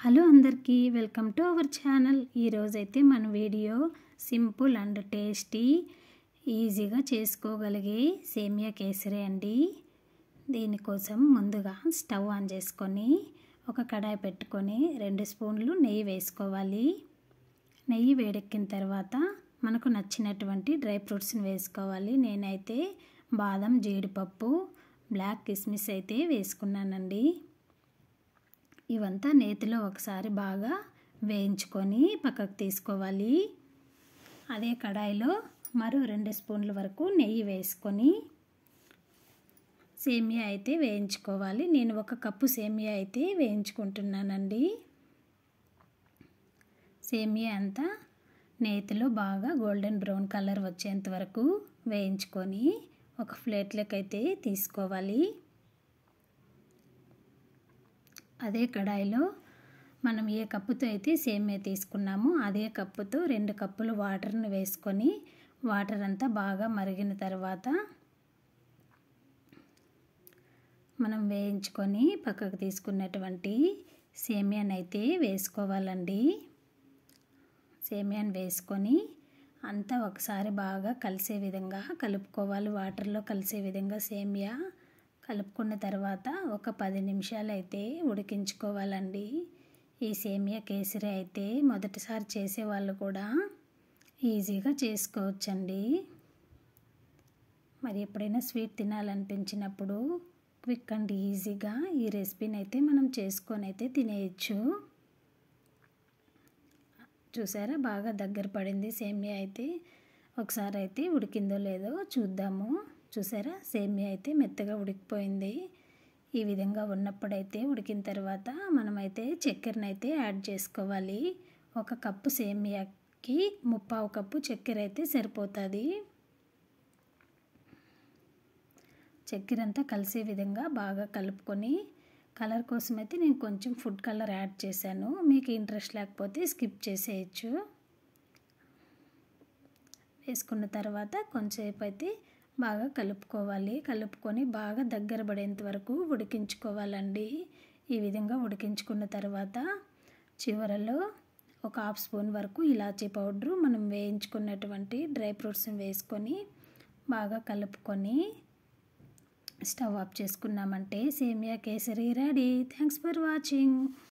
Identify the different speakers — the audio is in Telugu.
Speaker 1: హలో అందరికీ వెల్కమ్ టు అవర్ ఛానల్. ఈరోజైతే మన వీడియో సింపుల్ అండ్ టేస్టీ ఈజీగా చేసుకోగలిగే సేమియా కేసరి అండి. దీనికోసం ముందుగా స్టవ్ ఆన్ చేసుకొని ఒక కడాయి పెట్టుకొని 2 స్పూన్లు నెయ్యి వేసుకోవాలి. నెయ్యి వేడెక్కిన తర్వాత మనకు నచ్చినటువంటి డ్రై ఫ్రూట్స్ని వేసుకోవాలి. నేనైతే బాదం, జీడిపప్పు, బ్లాక్ కిస్మిస్ అయితే వేసుకున్నానండి. ఇవంతా నేతిలో ఒకసారి బాగా వేయించుకొని పక్కకు తీసుకోవాలి. అదే కడాయిలో మరో 2 స్పూన్ల వరకు నెయ్యి వేసుకొని సేమియా అయితే వేయించుకోవాలి. నేను 1 కప్పు సేమియా అయితే వేయించుకుంటున్నానండి. సేమియా అంతా నేతిలో బాగా గోల్డెన్ బ్రౌన్ కలర్ వచ్చేంత వరకు వేయించుకొని ఒక ప్లేట్లోకి అయితే తీసుకోవాలి. అదే కడాయిలో మనం ఏ కప్పుతో అయితే సేమియా తీసుకున్నామో అదే కప్పుతో 2 కప్పులు వాటర్ని వేసుకొని వాటర్ అంతా బాగా మరిగిన తర్వాత మనం వేయించుకొని పక్కకు తీసుకున్నటువంటి సేమియాని అయితే వేసుకోవాలండి. సేమియాని వేసుకొని అంతా ఒకసారి బాగా కలిసే విధంగా కలుపుకోవాలి. వాటర్లో కలిసే విధంగా సేమియా కలుపుకున్న తర్వాత ఒక 10 నిమిషాలు అయితే ఉడికించుకోవాలండి. ఈ సేమియా కేసరి అయితే మొదటిసారి చేసేవాళ్ళు కూడా ఈజీగా చేసుకోవచ్చండి. మరి ఎప్పుడైనా స్వీట్ తినాలనిపించినప్పుడు క్విక్ అండ్ ఈజీగా ఈ రెసిపీని అయితే మనం చేసుకొని అయితే తినేయచ్చు. చూసారా, బాగా దగ్గర పడింది సేమియా అయితే. ఒకసారి అయితే ఉడికిందో లేదో చూద్దాము. చూసారా, సేమియా అయితే మెత్తగా ఉడికిపోయింది. ఈ విధంగా ఉన్నప్పుడైతే ఉడికిన తర్వాత మనమైతే చక్కెరను అయితే యాడ్ చేసుకోవాలి. 1 కప్పు సేమియాకి 3/4 కప్పు చక్కెర అయితే సరిపోతుంది. చక్కెర అంతా కలిసే విధంగా బాగా కలుపుకొని కలర్ కోసం అయితే నేను కొంచెం ఫుడ్ కలర్ యాడ్ చేశాను. మీకు ఇంట్రెస్ట్ లేకపోతే స్కిప్ చేసేయచ్చు. వేసుకున్న తర్వాత కొంచెంసేపు అయితే బాగా కలుపుకోవాలి. కలుపుకొని బాగా దగ్గర పడేంత వరకు ఉడికించుకోవాలండి. ఈ విధంగా ఉడికించుకున్న తర్వాత చివరలో ఒక 1/2 స్పూన్ వరకు ఇలాచీ పౌడరు, మనం వేయించుకున్నటువంటి డ్రై ఫ్రూట్స్ని వేసుకొని బాగా కలుపుకొని స్టవ్ ఆఫ్ చేసుకున్నామంటే సేమియా kesari ready. Thanks for watching.